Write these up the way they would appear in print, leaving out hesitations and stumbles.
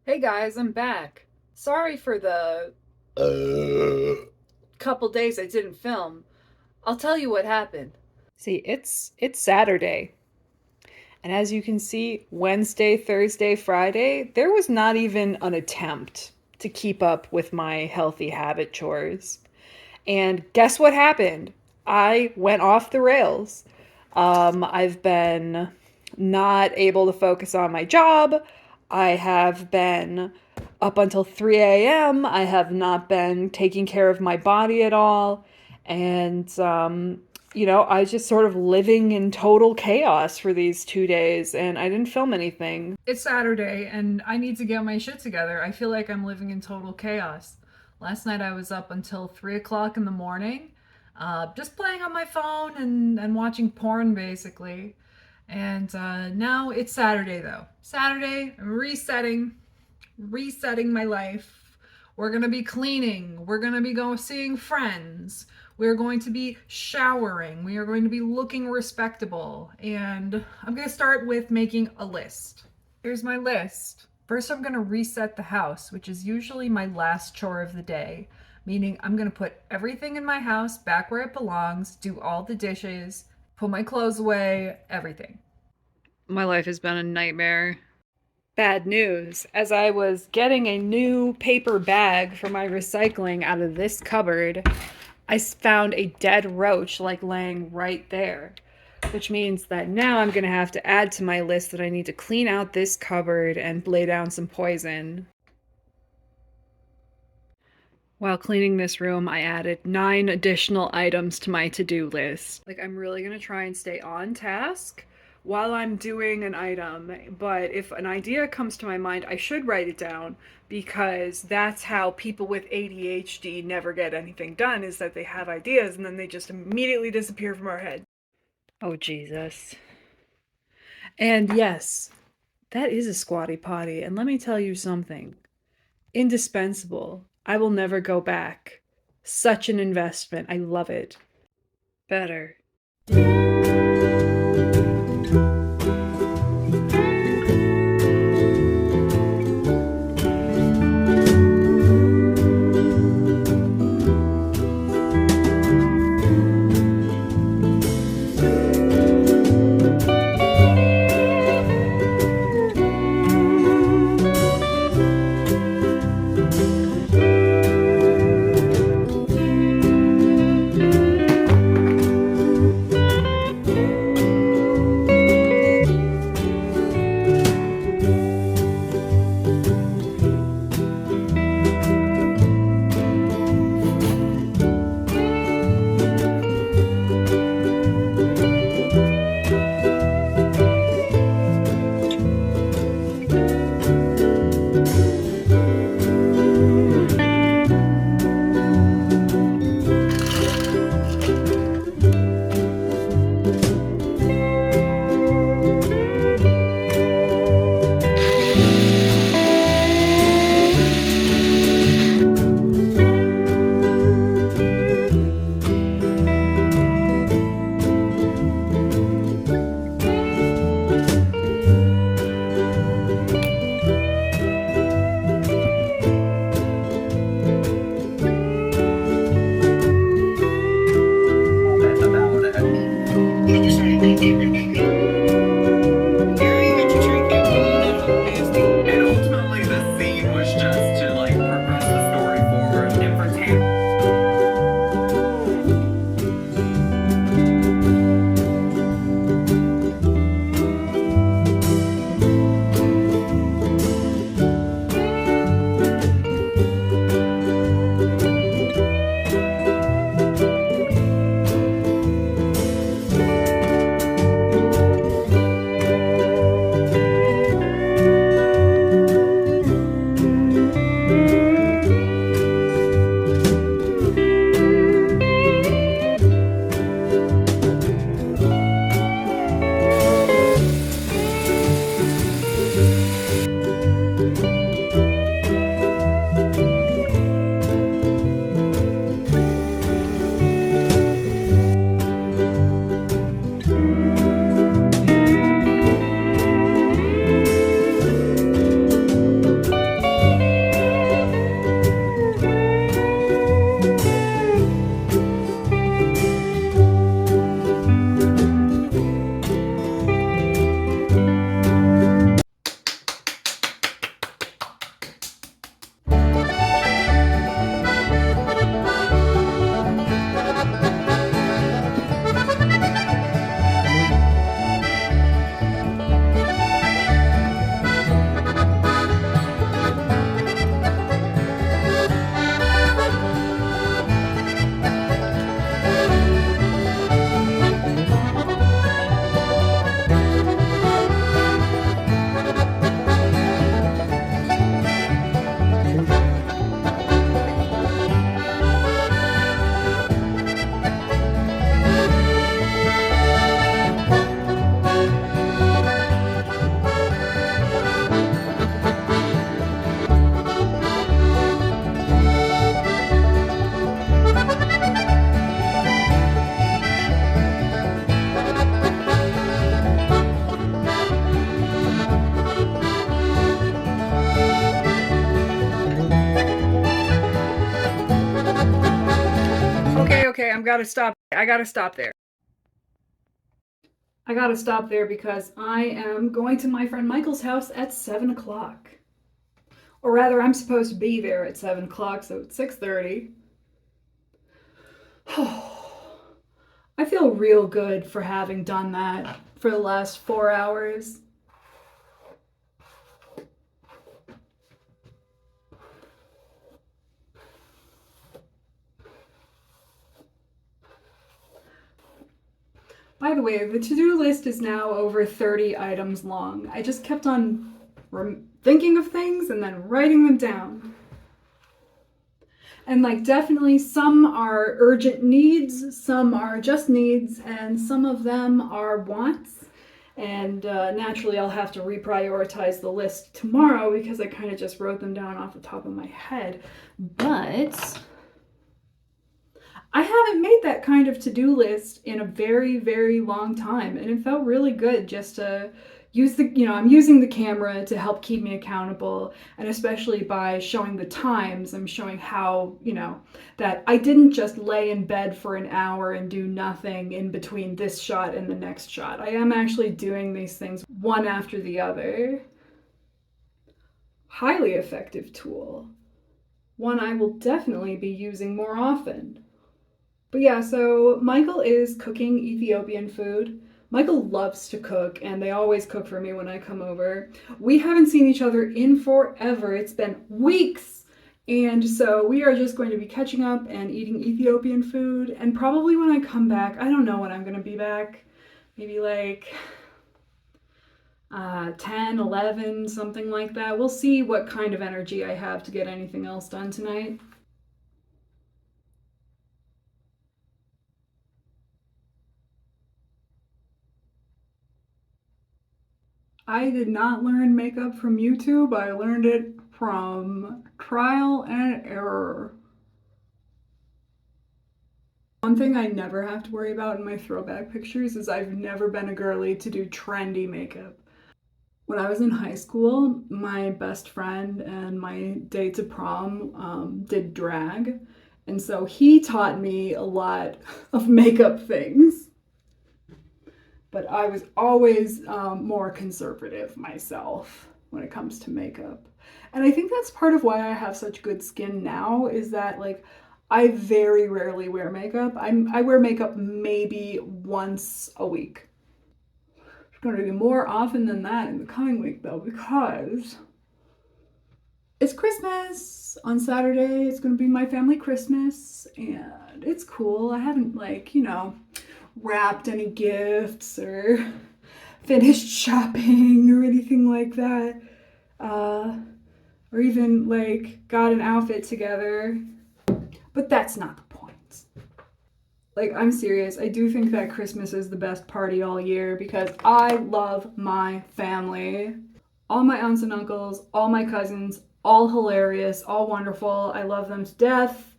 Hey guys, I'm back. Sorry for the couple days I didn't film. I'll tell you what happened. See, it's Saturday. And as you can see, Wednesday, Thursday, Friday, there was not even an attempt to keep up with my healthy habit chores. And guess what happened? I went off the rails. I've been not able to focus on my job. I have been up until 3 a.m. I have not been taking care of my body at all. And, I was just sort of living in total chaos for these 2 days, and I didn't film anything. It's Saturday, and I need to get my shit together. I feel like I'm living in total chaos. Last night I was up until 3 o'clock in the morning, just playing on my phone and watching porn basically. And now it's Saturday though. Saturday, I'm resetting my life. We're gonna be cleaning. We're gonna be going seeing friends. We're going to be showering. We are going to be looking respectable. And I'm gonna start with making a list. Here's my list. First, I'm gonna reset the house, which is usually my last chore of the day. Meaning, I'm gonna put everything in my house back where it belongs, do all the dishes, put my clothes away, everything. My life has been a nightmare. Bad news. As I was getting a new paper bag for my recycling out of this cupboard, I found a dead roach like laying right there, which means that now I'm going to have to add to my list that I need to clean out this cupboard and lay down some poison. While cleaning this room, I added 9 additional items to my to-do list. Like, I'm really gonna try and stay on task while I'm doing an item, but if an idea comes to my mind, I should write it down because that's how people with ADHD never get anything done, is that they have ideas and then they just immediately disappear from our head. Oh, Jesus. And yes, that is a squatty potty, and let me tell you something. Indispensable. I will never go back. Such an investment. I love it. Better. I gotta stop. I gotta stop there. I gotta stop there because I am going to my friend Michael's house at 7 o'clock. Or rather, I'm supposed to be there at 7 o'clock, so it's 6:30. I feel real good for having done that for the last 4 hours. By the way, the to-do list is now over 30 items long. I just kept on thinking of things and then writing them down. And like definitely some are urgent needs, some are just needs, and some of them are wants. And naturally I'll have to reprioritize the list tomorrow because I kind of just wrote them down off the top of my head. But I haven't made that kind of to-do list in a very, very long time, and it felt really good just to use I'm using the camera to help keep me accountable, and especially by showing the times, I'm showing how, that I didn't just lay in bed for an hour and do nothing in between this shot and the next shot. I am actually doing these things one after the other. Highly effective tool. One I will definitely be using more often. But yeah, so Michael is cooking Ethiopian food. Michael loves to cook, and they always cook for me when I come over. We haven't seen each other in forever. It's been weeks. And so we are just going to be catching up and eating Ethiopian food. And probably when I come back, I don't know when I'm going to be back. Maybe like 10, 11, something like that. We'll see what kind of energy I have to get anything else done tonight. I did not learn makeup from YouTube. I learned it from trial and error. One thing I never have to worry about in my throwback pictures is I've never been a girly to do trendy makeup. When I was in high school, my best friend and my date to prom did drag, and so he taught me a lot of makeup things. But I was always more conservative myself when it comes to makeup. And I think that's part of why I have such good skin now, is that like I very rarely wear makeup. I wear makeup maybe once a week. It's going to be more often than that in the coming week though, because it's Christmas on Saturday. It's going to be my family Christmas, and it's cool. I haven't wrapped any gifts or finished shopping or anything like that, or even like got an outfit together, but that's not the point. Like, I'm serious, I do think that Christmas is the best party all year because I love my family. All my aunts and uncles, all my cousins, all hilarious, all wonderful. I love them to death.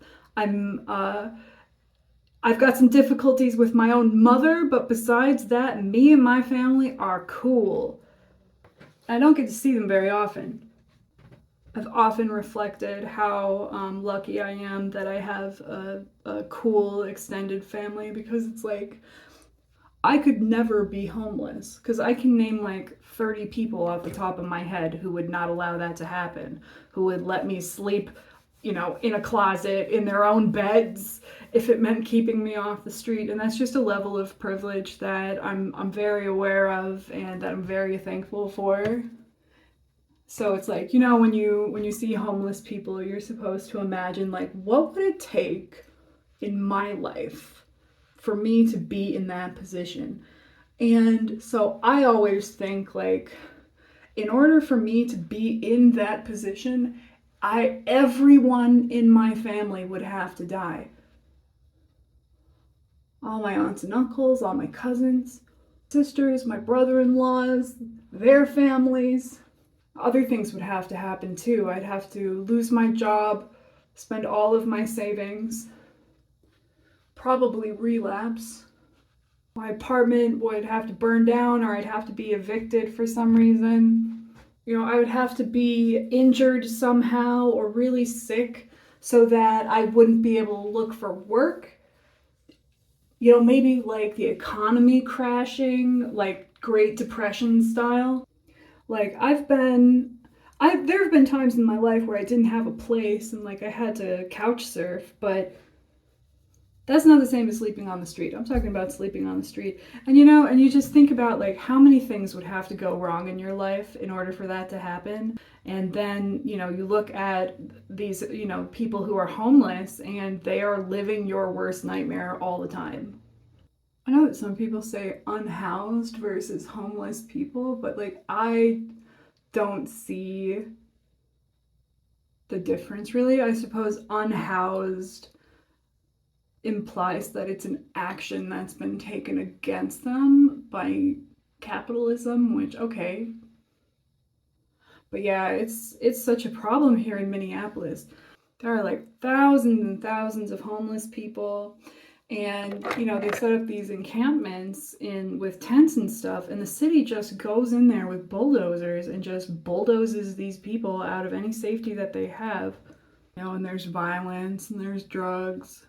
I've got some difficulties with my own mother, but besides that, me and my family are cool. I don't get to see them very often. I've often reflected how lucky I am that I have a cool extended family, because it's like, I could never be homeless, because I can name like 30 people off the top of my head who would not allow that to happen, who would let me sleep in a closet, in their own beds, if it meant keeping me off the street. And that's just a level of privilege that I'm very aware of and that I'm very thankful for. So it's like, when you see homeless people, you're supposed to imagine like, what would it take in my life for me to be in that position? And so I always think like, in order for me to be in that position, everyone in my family would have to die. All my aunts and uncles, all my cousins, sisters, my brother-in-laws, their families. Other things would have to happen too. I'd have to lose my job, spend all of my savings, probably relapse. My apartment would have to burn down, or I'd have to be evicted for some reason. I would have to be injured somehow or really sick so that I wouldn't be able to look for work. you know, maybe like the economy crashing, like Great Depression style. Like there have been times in my life where I didn't have a place and like I had to couch surf, but that's not the same as sleeping on the street. I'm talking about sleeping on the street. And you know, and you just think about like how many things would have to go wrong in your life in order for that to happen. And then, you know, you look at these, you know, people who are homeless and they are living your worst nightmare all the time. I know that some people say unhoused versus homeless people, but like I don't see the difference really. I suppose unhoused implies that it's an action that's been taken against them by capitalism, which okay. But yeah, it's such a problem here in Minneapolis. There are like thousands and thousands of homeless people, and you know they set up these encampments in with tents and stuff, and the city just goes in there with bulldozers and just bulldozes these people out of any safety that they have. You know, and there's violence and there's drugs.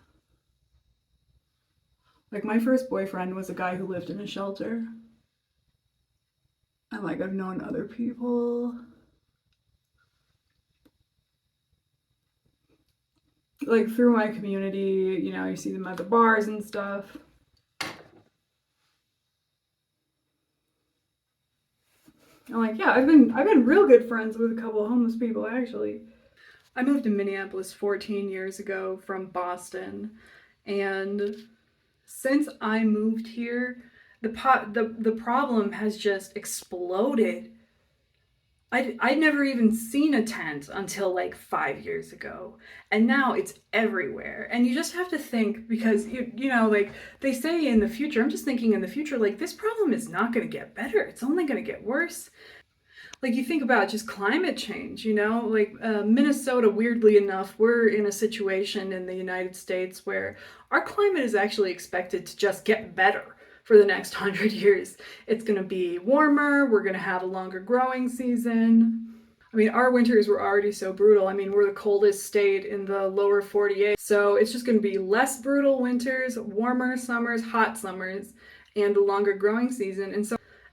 Like my first boyfriend was a guy who lived in a shelter. And like I've known other people. Like through my community, you know, you see them at the bars and stuff. I'm like, yeah, I've been real good friends with a couple of homeless people actually. I moved to Minneapolis 14 years ago from Boston, and since I moved here, the problem has just exploded. I'd never even seen a tent until like 5 years ago. And now it's everywhere. And you just have to think because, you know, like they say in the future, I'm just thinking in the future, like this problem is not going to get better. It's only going to get worse. Like you think about just climate change, you know, like Minnesota, weirdly enough, we're in a situation in the United States where our climate is actually expected to just get better for the next 100 years. It's going to be warmer. We're going to have a longer growing season. I mean, our winters were already so brutal. I mean, we're the coldest state in the lower 48. So it's just going to be less brutal winters, warmer summers, hot summers, and a longer growing season. And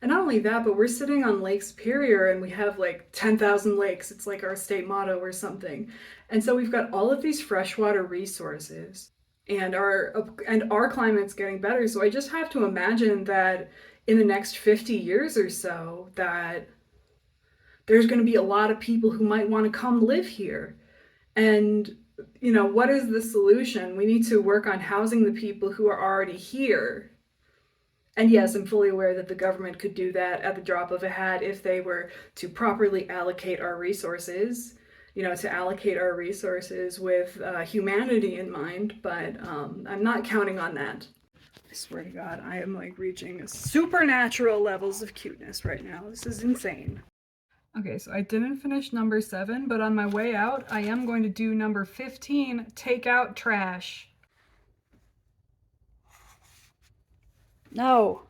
not only that, but we're sitting on Lake Superior and we have like 10,000 lakes. It's like our state motto or something. And so we've got all of these freshwater resources and our climate's getting better. So I just have to imagine that in the next 50 years or so that there's going to be a lot of people who might want to come live here. And you know, what is the solution? We need to work on housing the people who are already here. And yes, I'm fully aware that the government could do that at the drop of a hat if they were to properly allocate our resources, you know, to allocate our resources with humanity in mind, but I'm not counting on that. I swear to God, I am like reaching supernatural levels of cuteness right now. This is insane. Okay, so I didn't finish number 7, but on my way out, I am going to do number 15, take out trash. No.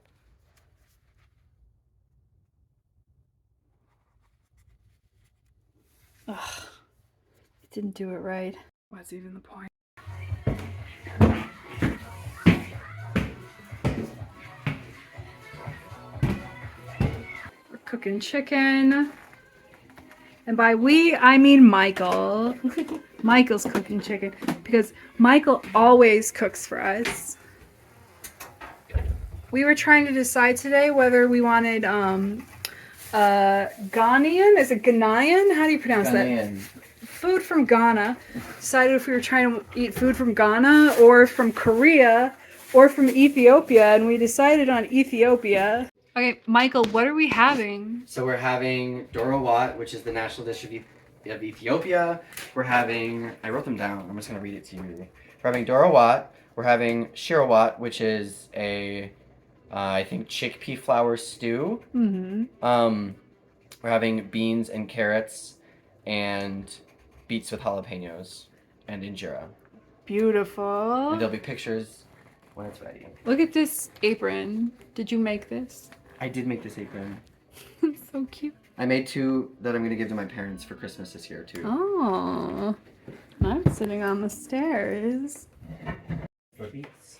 Ugh. Didn't do it right. What's even the point? We're cooking chicken. And by we, I mean Michael. Michael's cooking chicken because Michael always cooks for us. We were trying to decide today whether we wanted Ghanaian. Is it Ghanaian? How do you pronounce Ghanaian. that? Food from Ghana. Decided if we were trying to eat food from Ghana or from Korea or from Ethiopia, and we decided on Ethiopia. Okay, Michael, what are we having? So we're having Doro Wat, which is the national dish of Ethiopia. We're having, I wrote them down. I'm just going to read it to you. We're having Doro Wat. We're having Shiro Wat, which is a, I think, chickpea flour stew. Mm-hmm. We're having beans and carrots and beets with jalapenos and injera. Beautiful. And there'll be pictures when it's ready. Look at this apron. Did you make this? I did make this apron. So cute. I made 2 that I'm going to give to my parents for Christmas this year, too. Oh, I'm sitting on the stairs. For beets.